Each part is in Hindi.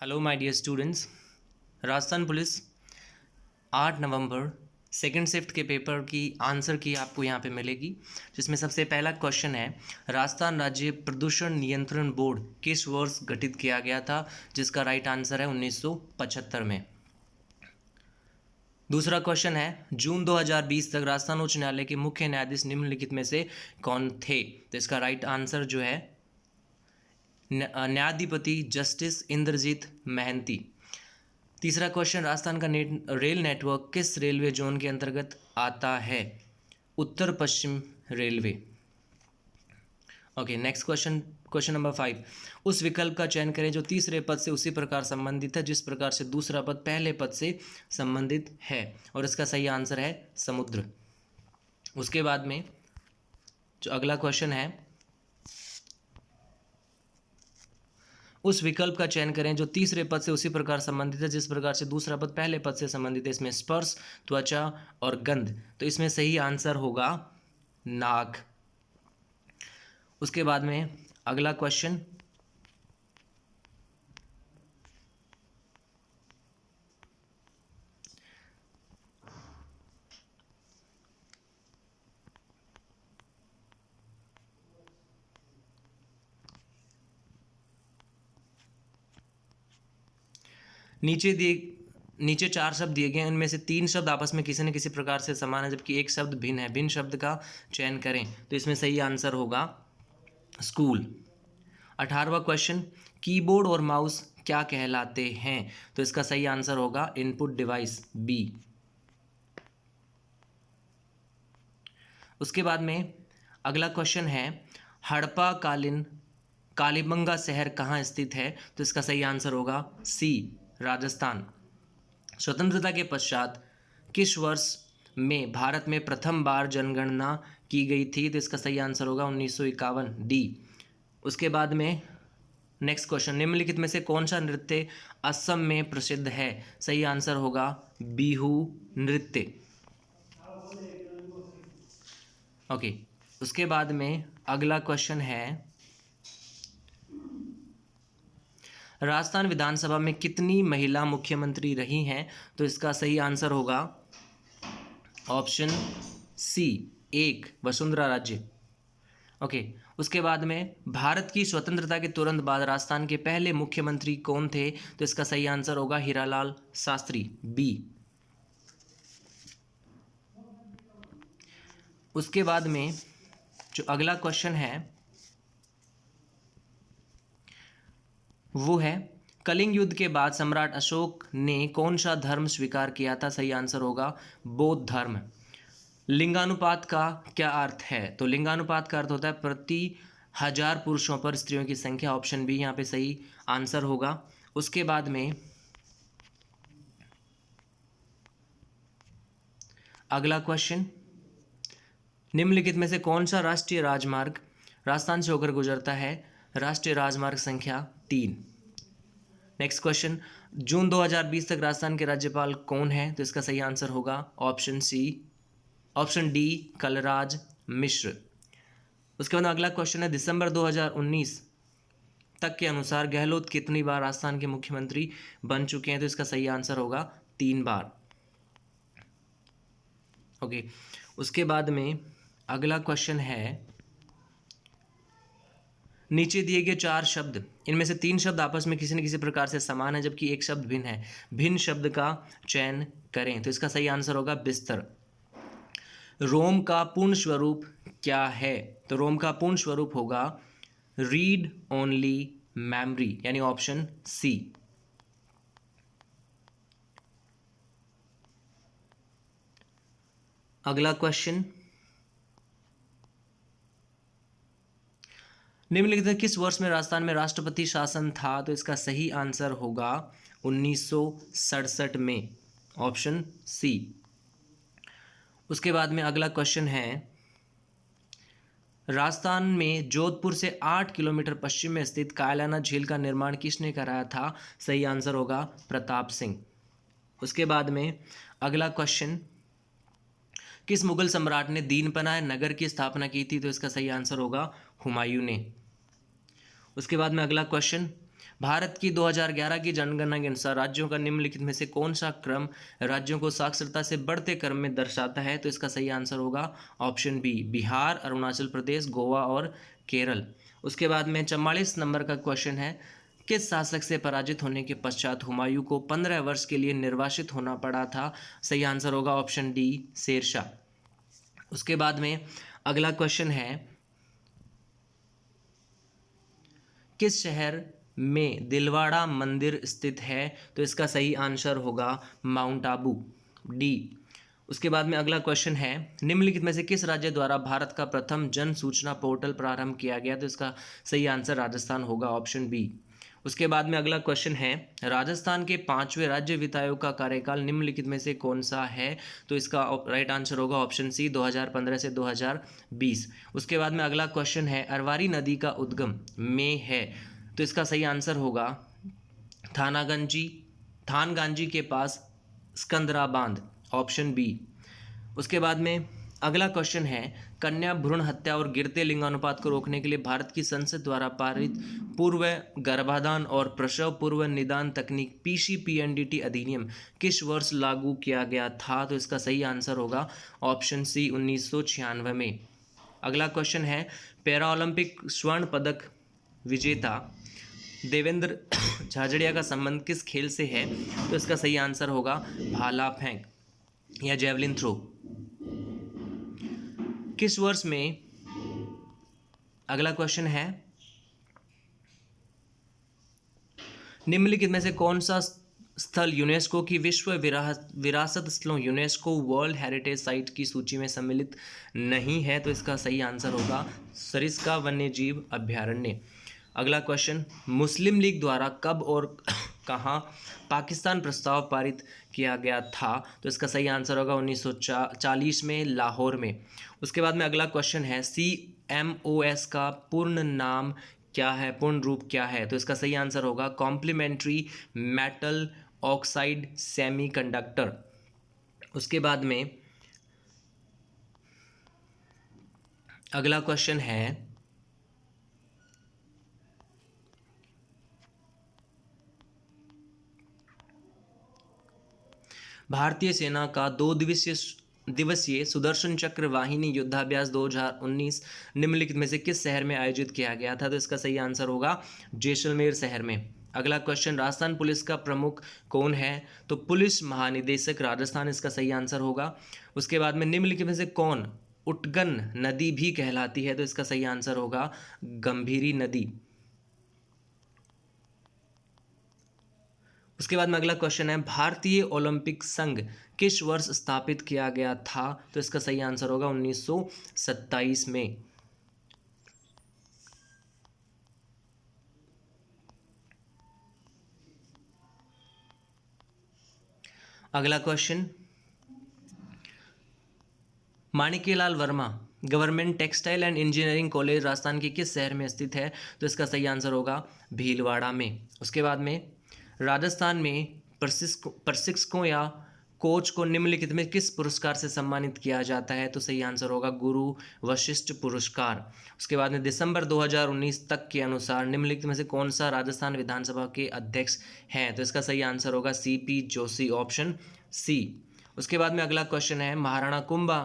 Hello my dear students. Rajasthan police 8 नवंबर सेकंड शिफ्ट के पेपर की आंसर की आपको यहाँ पे मिलेगी, जिसमें सबसे पहला क्वेश्चन है राजस्थान राज्य प्रदूषण नियंत्रण बोर्ड किस वर्ष गठित किया गया था, जिसका राइट आंसर है 1975 में। दूसरा क्वेश्चन है जून 2020 तक राजस्थान उच्च न्यायालय के मुख्य न्यायाधीश निम्नलिखित में से कौन थे, तो इसका राइट आंसर जो है न्यायाधिपति जस्टिस इंद्रजीत महंती। तीसरा क्वेश्चन राजस्थान का रेल नेटवर्क किस रेलवे जोन के अंतर्गत आता है, उत्तर पश्चिम railway. Okay, next question, question number 5, उस विकल्प का चयन करें जो तीसरे पद से उसी प्रकार संबंधित है जिस प्रकार से दूसरा पद पहले पद से संबंधित है, और इसका सही आंसर है समुद्र। उसके बाद में जो अगला क्वेश्चन है, उस विकल्प का चयन करें जो तीसरे पद से उसी प्रकार संबंधित है जिस प्रकार से दूसरा पद पहले पद से संबंधित है। इसमें स्पर्श, त्वचा और गंध, तो इसमें सही आंसर होगा नाक। उसके बाद में अगला क्वेश्चन, नीचे 4 शब्द दिए गए हैं, उनमें से 3 शब्द आपस में किसी न किसी प्रकार से समान है जबकि एक शब्द भिन्न है। भिन्न शब्द का चयन करें, तो इसमें सही आंसर होगा स्कूल। 18वां क्वेश्चन, कीबोर्ड और माउस क्या कहलाते हैं, तो इसका सही आंसर होगा इनपुट डिवाइस, बी। उसके बाद में अगला क्वेश्चन है हड़प्पा कालीन कालीबंगा शहर कहाँ स्थित है, तो इसका सही आंसर होगा सी, राजस्थान। स्वतंत्रता के पश्चात किस वर्ष में भारत में प्रथम बार जनगणना की गई थी, तो इसका सही आंसर होगा 1951, डी। उसके बाद में नेक्स्ट क्वेश्चन, निम्नलिखित में से कौन सा नृत्य असम में प्रसिद्ध है, सही आंसर होगा बिहू नृत्य। ओके, उसके बाद में अगला क्वेश्चन है राजस्थान विधानसभा में कितनी महिला मुख्यमंत्री रही हैं, तो इसका सही आंसर होगा option C, 1, Vasundhara Raje. Okay, उसके बाद में भारत की स्वतंत्रता के तुरंत बाद राजस्थान के पहले मुख्यमंत्री कौन थे, तो इसका सही आंसर होगा हीरालाल शास्त्री, बी। उसके बाद में जो अगला क्वेश्चन है वो है कलिंग युद्ध के बाद सम्राट अशोक ने कौन सा धर्म स्वीकार किया था, सही आंसर होगा बौद्ध धर्म। लिंगानुपात का क्या अर्थ है, तो लिंगानुपात का अर्थ होता है प्रति 1000 पुरुषों पर स्त्रियों की संख्या, ऑप्शन बी यहाँ पे सही आंसर होगा। उसके बाद में अगला क्वेश्चन, निम्नलिखित में से कौन सा राष्ट्रीय राजमार्ग राजस्थान से होकर गुजरता है, राष्ट्रीय राजमार्ग संख्या 3। नेक्स्ट क्वेश्चन, जून 2020 तक राजस्थान के राज्यपाल कौन है, तो इसका सही आंसर होगा ऑप्शन डी, कलराज मिश्र। उसके बाद अगला क्वेश्चन है दिसंबर 2019 तक के अनुसार गहलोत कितनी बार राजस्थान के मुख्यमंत्री बन चुके हैं, तो इसका सही आंसर होगा 3 बार। ओके, उसके बाद में अगला क्वेश्चन है नीचे दिए गए 4 शब्द, इनमें से 3 शब्द आपस में किसी न किसी प्रकार से समान है जबकि एक शब्द भिन्न है। भिन्न शब्द का चयन करें, तो इसका सही आंसर होगा बिस्तर। रोम का पूर्ण स्वरूप क्या है, तो रोम का पूर्ण स्वरूप होगा रीड ओनली मेमोरी, यानी ऑप्शन सी। अगला क्वेश्चन, निम्नलिखित किस वर्ष में राजस्थान में राष्ट्रपति शासन था, तो इसका सही आंसर होगा 1967 में, ऑप्शन सी। उसके बाद में अगला क्वेश्चन है राजस्थान में जोधपुर से 8 किलोमीटर पश्चिम में स्थित कायलाना झील का निर्माण किसने कराया था, सही आंसर होगा प्रताप सिंह। उसके बाद में अगला क्वेश्चन, किस मुगल सम्राट ने दीनपनाह नगर की स्थापना की थी, तो इसका सही आंसर होगा हुमायूं ने। उसके बाद में अगला क्वेश्चन, भारत की 2011 की जनगणना के अनुसार राज्यों का निम्नलिखित में से कौन सा क्रम राज्यों को साक्षरता से बढ़ते क्रम में दर्शाता है? तो इसका सही आंसर होगा ऑप्शन बी, बिहार, अरुणाचल प्रदेश, गोवा और केरल। उसके बाद में 44 नंबर का क्वेश्चन है, किस शासक से पराजित होने के पश्चात हुमायूं को 15 वर्ष के लिए निर्वासित होना पड़ा था? सही आंसर होगा ऑप्शन डी, शेरशाह। उसके बाद में अगला क्वेश्चन है, किस शहर में दिलवाड़ा मंदिर स्थित है? तो इसका सही आंसर होगा माउंट आबू, डी। उसके बाद में अगला क्वेश्चन है, निम्नलिखित में से किस राज्य द्वारा भारत का प्रथम जन सूचना पोर्टल प्रारंभ किया गया? तो इसका सही आंसर राजस्थान होगा, ऑप्शन बी। उसके बाद में अगला क्वेश्चन है, राजस्थान के 5वें राज्य वित्तायोग का कार्यकाल निम्नलिखित में से कौन सा है? तो इसका राइट आंसर होगा ऑप्शन सी, 2015 से 2020। उसके बाद में अगला क्वेश्चन है, अरवारी नदी का उद्गम में है, तो इसका सही आंसर होगा थानगांजी के पास स्कंदरा बांध, ऑप्शन बी। उसके बाद में अगला क्वेश्चन है, कन्या भ्रूण हत्या और गिरते लिंगानुपात को रोकने के लिए भारत की संसद द्वारा पारित पूर्व गर्भाधान और प्रसव पूर्व निदान तकनीक पीसीपीएनडीटी अधिनियम किस वर्ष लागू किया गया था? तो इसका सही आंसर होगा ऑप्शन सी, 1996 में। अगला क्वेश्चन है, पैरा ओलंपिक स्वर्ण पदक विजेता देवेंद्र झाझड़िया का संबंध किस खेल से है? तो इसका सही आंसर होगा भाला फेंक या जेवलिन थ्रो। किस वर्ष में, अगला क्वेश्चन है, निम्नलिखित में से कौन सा स्थल यूनेस्को की विश्व विरासत स्थलों यूनेस्को वर्ल्ड हेरिटेज साइट की सूची में सम्मिलित नहीं है? तो इसका सही आंसर होगा सरिस्का वन्यजीव अभ्यारण्य। अगला क्वेश्चन, मुस्लिम लीग द्वारा कब और कहाँ पाकिस्तान प्रस्ताव पारित किया गया था? तो इसका सही आंसर होगा 1940 में, लाहौर में। उसके बाद में अगला क्वेश्चन है, CMOS का पूर्ण नाम क्या है, पूर्ण रूप क्या है? तो इसका सही आंसर होगा कॉम्प्लीमेंट्री मेटल ऑक्साइड सेमीकंडक्टर। उसके बाद में अगला क्वेश्चन है, भारतीय सेना का 2 दिवसीय सुदर्शन चक्र वाहिनी युद्धाभ्यास 2019 निम्नलिखित में से किस शहर में आयोजित किया गया था? तो इसका सही आंसर होगा जैसलमेर शहर में। अगला क्वेश्चन, राजस्थान पुलिस का प्रमुख कौन है? तो पुलिस महानिदेशक राजस्थान इसका सही आंसर होगा। उसके बाद में निम्नलिखित में से कौन उटगन नदी भी कहलाती है? तो इसका सही आंसर होगा गंभीरी नदी। उसके बाद में अगला क्वेश्चन है, भारतीय ओलंपिक संघ किस वर्ष स्थापित किया गया था? तो इसका सही आंसर होगा 1927 में। अगला question, Manikyalal Verma government textile and engineering college Rajasthan के किस शहर में स्थित है? तो इसका सही आंसर होगा भीलवाड़ा में। उसके बाद में राजस्थान में प्रशिक्षकों या कोच को निम्नलिखित में किस पुरस्कार से सम्मानित किया जाता है? तो सही आंसर होगा गुरु वशिष्ठ पुरस्कार। उसके बाद में दिसंबर 2019 तक के अनुसार निम्नलिखित में से कौन सा राजस्थान विधानसभा के अध्यक्ष हैं? तो इसका सही आंसर होगा CP जोशी, ऑप्शन सी। उसके बाद में अगला क्वेश्चन है, महाराणा कुंभा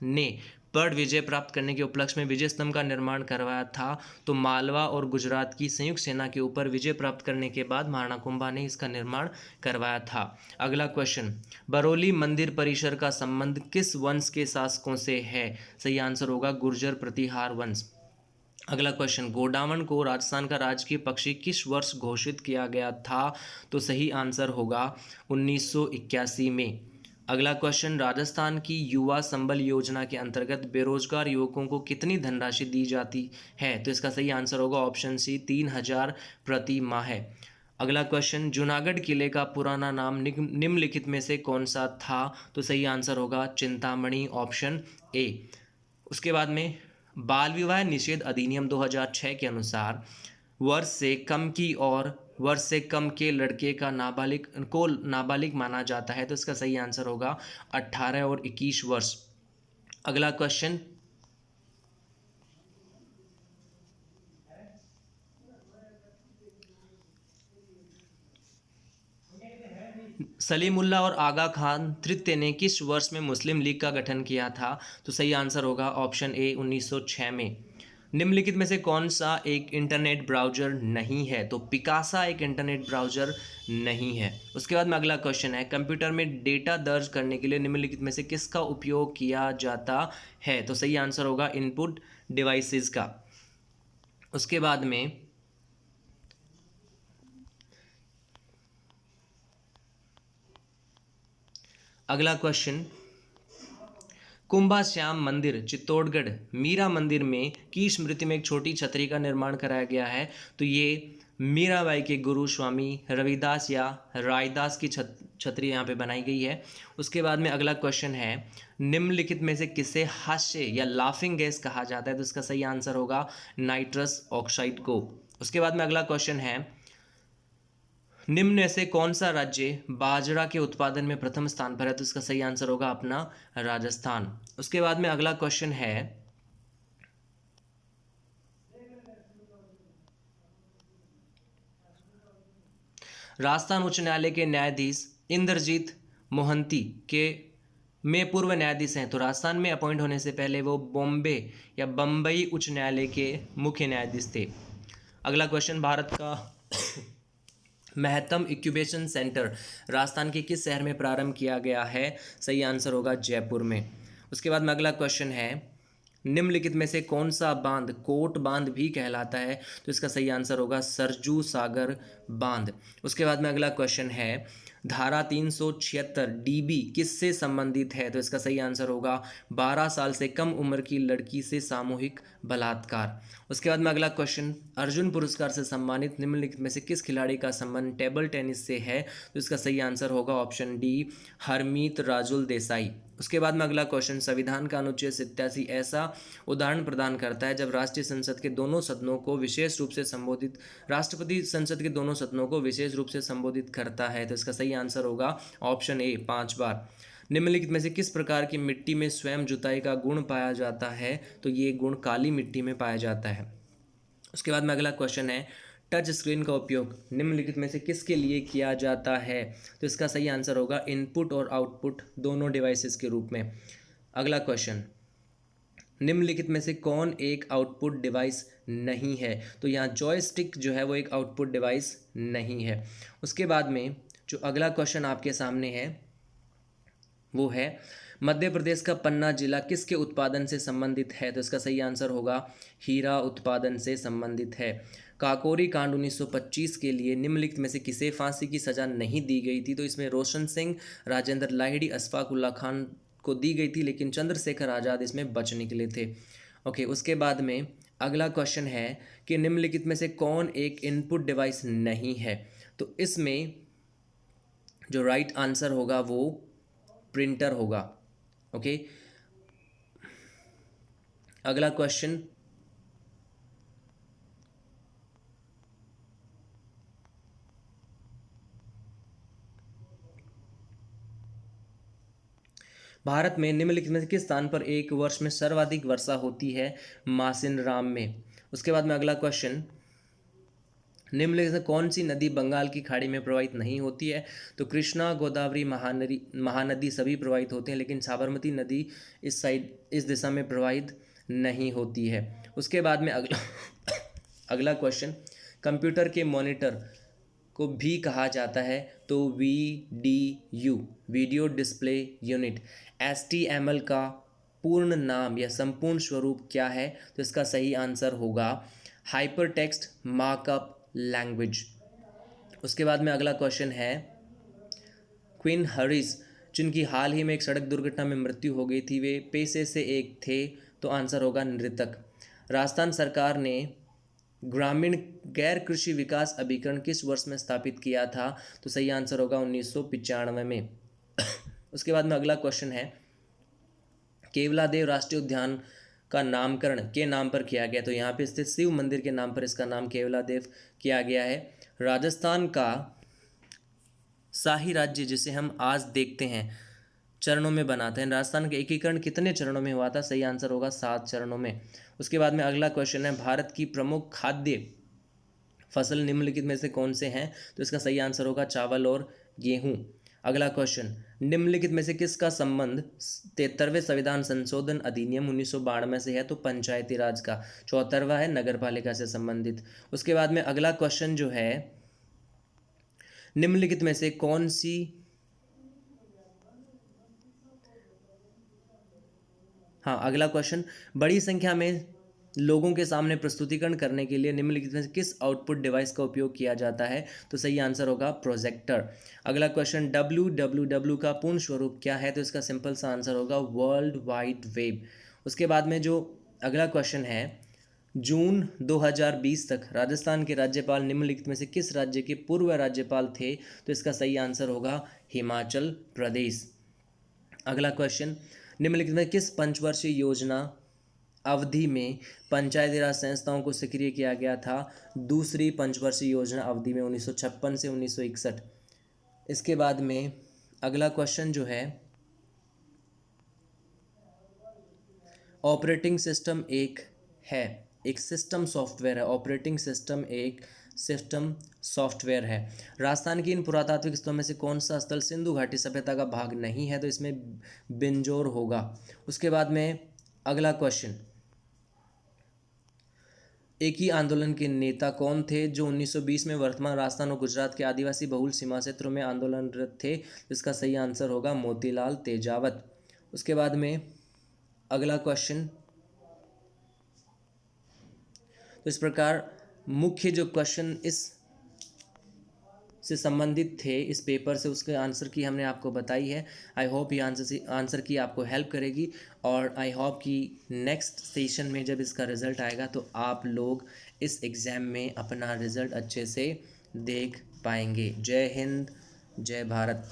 ने पर्ण विजय प्राप्त करने के उपलक्ष्य में विजय स्तंभ का निर्माण करवाया था। तो मालवा और गुजरात की संयुक्त सेना के ऊपर विजय प्राप्त करने के बाद महाराणा कुंभा ने इसका निर्माण करवाया था। अगला क्वेश्चन, बरौली मंदिर परिसर का संबंध किस वंश के शासकों से है? सही आंसर होगा गुर्जर प्रतिहार वंश। अगला क्वेश्चन, गोडावण को राजस्थान का राजकीय पक्षी किस वर्ष घोषित किया गया था? तो सही आंसर होगा 1981 में। अगला क्वेश्चन, राजस्थान की युवा संबल योजना के अंतर्गत बेरोजगार युवकों को कितनी धनराशि दी जाती है? तो इसका सही आंसर होगा ऑप्शन सी, 3,000 प्रति माह। अगला क्वेश्चन, जूनागढ़ किले का पुराना नाम निम्नलिखित में से कौन सा था? तो सही आंसर होगा चिंतामणि, ऑप्शन ए। उसके बाद में बाल विवाह निषेध अधिनियम 2006 के अनुसार वर्ष से कम की और वर्ष से कम के लड़के का नाबालिग माना जाता है। तो इसका सही आंसर होगा 18 और 21 वर्ष। अगला क्वेश्चन, सलीमुल्लाह और आगा खान तृतीय ने किस वर्ष में मुस्लिम लीग का गठन किया था? तो सही आंसर होगा ऑप्शन ए 1906 में। निम्नलिखित में से कौन सा एक इंटरनेट ब्राउज़र नहीं है? तो पिकासा एक इंटरनेट ब्राउज़र नहीं है। उसके बाद में अगला क्वेश्चन है, कंप्यूटर में डेटा दर्ज करने के लिए निम्नलिखित में से किसका उपयोग किया जाता है? तो सही आंसर होगा इनपुट डिवाइसेस का। उसके बाद में अगला क्वेश्चन, कुंभा श्याम मंदिर चित्तौड़गढ़ मीरा मंदिर में की स्मृति में एक छोटी छतरी का निर्माण कराया गया है? तो ये मीराबाई के गुरु स्वामी रविदास या रायदास की छतरी यहाँ पे बनाई गई है। उसके बाद में अगला क्वेश्चन है, निम्नलिखित में से किसे हास्य या लाफिंग गैस कहा जाता है? तो इसका सही आंसर होगा नाइट्रस ऑक्साइड को। उसके बाद में अगला क्वेश्चन है, निम्न में से कौन सा राज्य बाजरा के उत्पादन में प्रथम स्थान पर है? तो इसका सही आंसर होगा अपना राजस्थान। उसके बाद में अगला क्वेश्चन है, राजस्थान उच्च न्यायालय के न्यायाधीश इंद्रजीत मोहंती के में पूर्व न्यायाधीश हैं। तो राजस्थान में अपॉइंट होने से पहले वो बॉम्बे या बम्बई उच्च न्यायालय के मुख्य न्यायाधीश थे। अगला क्वेश्चन, भारत का महत्तम इंक्यूबेशन सेंटर राजस्थान के किस शहर में प्रारंभ किया गया है? सही आंसर होगा जयपुर में। उसके बाद में अगला क्वेश्चन है, निम्नलिखित में से कौन सा बांध कोट बांध भी कहलाता है? तो इसका सही आंसर होगा सरजू सागर बांध। उसके बाद में अगला क्वेश्चन है, धारा 376 डीबी किससे संबंधित है? तो इसका सही आंसर होगा 12 साल से कम उम्र की लड़की से सामूहिक बलात्कार। उसके बाद में अगला क्वेश्चन, अर्जुन पुरस्कार से सम्मानित निम्नलिखित में से किस खिलाड़ी का संबंध टेबल टेनिस से है? तो इसका सही आंसर होगा ऑप्शन डी हरमीत राजुल देसाई। उसके बाद में अगला क्वेश्चन, संविधान का अनुच्छेद 87 ऐसा उदाहरण प्रदान करता है जब राष्ट्रीय संसद के दोनों सदनों को विशेष रूप से संबोधित राष्ट्रपति संसद के दोनों सदनों को विशेष रूप से संबोधित करता है? तो इसका सही आंसर होगा ऑप्शन ए 5 बार। निम्नलिखित में से किस प्रकार की मिट्टी में स्वयं जुताई का गुण पाया जाता है? तो ये गुण काली मिट्टी में पाया जाता है। उसके बाद में अगला क्वेश्चन है, टच स्क्रीन का उपयोग निम्नलिखित में से किसके लिए किया जाता है? तो इसका सही आंसर होगा इनपुट और आउटपुट दोनों डिवाइसेस के रूप में। अगला क्वेश्चन, निम्नलिखित में से कौन एक आउटपुट डिवाइस नहीं है? तो यहाँ जॉयस्टिक जो है वो एक आउटपुट डिवाइस नहीं है। उसके बाद में जो अगला क्वेश्चन आपके सामने है वो है, मध्य प्रदेश का पन्ना जिला किसके उत्पादन से संबंधित है? तो इसका सही आंसर होगा हीरा उत्पादन से संबंधित है। काकोरी कांड 1925 के लिए निम्नलिखित में से किसे फांसी की सजा नहीं दी गई थी? तो इसमें रोशन सिंह, राजेंद्र लाहिड़ी, अशफाक उल्ला खान को दी गई थी, लेकिन चंद्रशेखर आज़ाद इसमें बच निकले थे। ओके, उसके बाद में अगला क्वेश्चन है कि निम्नलिखित में से कौन एक इनपुट डिवाइस नहीं है? तो इसमें जो राइट आंसर होगा वो प्रिंटर होगा। ओके, अगला क्वेश्चन, भारत में निम्नलिखित में से किस स्थान पर एक वर्ष में सर्वाधिक वर्षा होती है? मासिन राम में। उसके बाद में अगला क्वेश्चन, निम्नलिखित में कौन सी नदी बंगाल की खाड़ी में प्रवाहित नहीं होती है? तो कृष्णा, गोदावरी, महानदी सभी प्रवाहित होते हैं, लेकिन साबरमती नदी इस साइड इस दिशा में प्रवाहित नहीं होती है। उसके बाद में अगला क्वेश्चन, कंप्यूटर के मॉनिटर को भी कहा जाता है तो VDU video display unit. HTML का पूर्ण नाम या संपूर्ण स्वरूप क्या है? तो इसका सही आंसर होगा हाइपर टेक्स्ट मार्कअप लैंग्वेज। उसके बाद में अगला क्वेश्चन है, क्वीन हरीस जिनकी हाल ही में एक सड़क दुर्घटना में मृत्यु हो गई थी, वे पेशे से एक थे? तो आंसर होगा नृतक। राजस्थान सरकार ने ग्रामीण गैर कृषि विकास अभिकरण किस वर्ष में स्थापित किया था? तो सही आंसर होगा 1995 में। उसके बाद में अगला क्वेश्चन है, केवलादेव राष्ट्रीय उद्यान का नामकरण के नाम पर किया गया? तो यहाँ पे स्थित शिव मंदिर के नाम पर इसका नाम केवलादेव किया गया है। राजस्थान का शाही राज्य जिसे हम आज देखते हैं चरणों में बनाते हैं, राजस्थान का एकीकरण कितने चरणों में हुआ था? सही आंसर होगा 7 चरणों में। उसके बाद में अगला क्वेश्चन है, भारत की प्रमुख खाद्य फसल निम्नलिखित में से कौन से हैं? तो इसका सही आंसर होगा चावल और गेहूं। अगला क्वेश्चन, निम्नलिखित में से किसका संबंध 73वें संविधान संशोधन अधिनियम 1992 से है? तो पंचायती राज का। 74वां है नगरपालिका से संबंधित। उसके बाद में अगला क्वेश्चन जो है, निम्नलिखित में से कौन सी, हाँ अगला क्वेश्चन, बड़ी संख्या में लोगों के सामने प्रस्तुतिकरण करने के लिए निम्नलिखित में से किस आउटपुट डिवाइस का उपयोग किया जाता है? तो सही आंसर होगा प्रोजेक्टर। अगला क्वेश्चन, WWW का पूर्ण स्वरूप क्या है? तो इसका सिंपल सा आंसर होगा वर्ल्ड वाइड वेब। उसके बाद में जो अगला क्वेश्चन है, जून 2020 तक राजस्थान के राज्यपाल निम्नलिखित में से किस राज्य के पूर्व राज्यपाल थे? तो इसका सही आंसर होगा हिमाचल प्रदेश। अगला क्वेश्चन, निम्नलिखित में किस पंचवर्षीय योजना अवधि में पंचायती राज संस्थाओं को सक्रिय किया गया था? दूसरी पंचवर्षीय योजना अवधि में 1956 से 1961। इसके बाद में अगला क्वेश्चन जो है, ऑपरेटिंग सिस्टम एक सिस्टम सॉफ्टवेयर है। ऑपरेटिंग सिस्टम एक सिस्टम सॉफ्टवेयर है। राजस्थान की इन पुरातात्विक स्थलों में से कौन सा स्थल सिंधु घाटी सभ्यता का भाग नहीं है? तो इसमें बिंजोर होगा। उसके बाद में अगला क्वेश्चन, एक ही आंदोलन के नेता कौन थे जो 1920 में वर्तमान राजस्थान और गुजरात के आदिवासी बहुल सीमा क्षेत्रों में आंदोलनरत थे? इसका सही आंसर होगा मोतीलाल तेजावत। उसके बाद में अगला क्वेश्चन, तो इस प्रकार मुख्य जो क्वेश्चन इस से संबंधित थे इस पेपर से, उसके आंसर की हमने आपको बताई है। आई होप ये आंसर की आपको हेल्प करेगी, और आई होप कि नेक्स्ट सेशन में जब इसका रिज़ल्ट आएगा तो आप लोग इस एग्ज़ाम में अपना रिज़ल्ट अच्छे से देख पाएंगे। जय हिंद, जय भारत।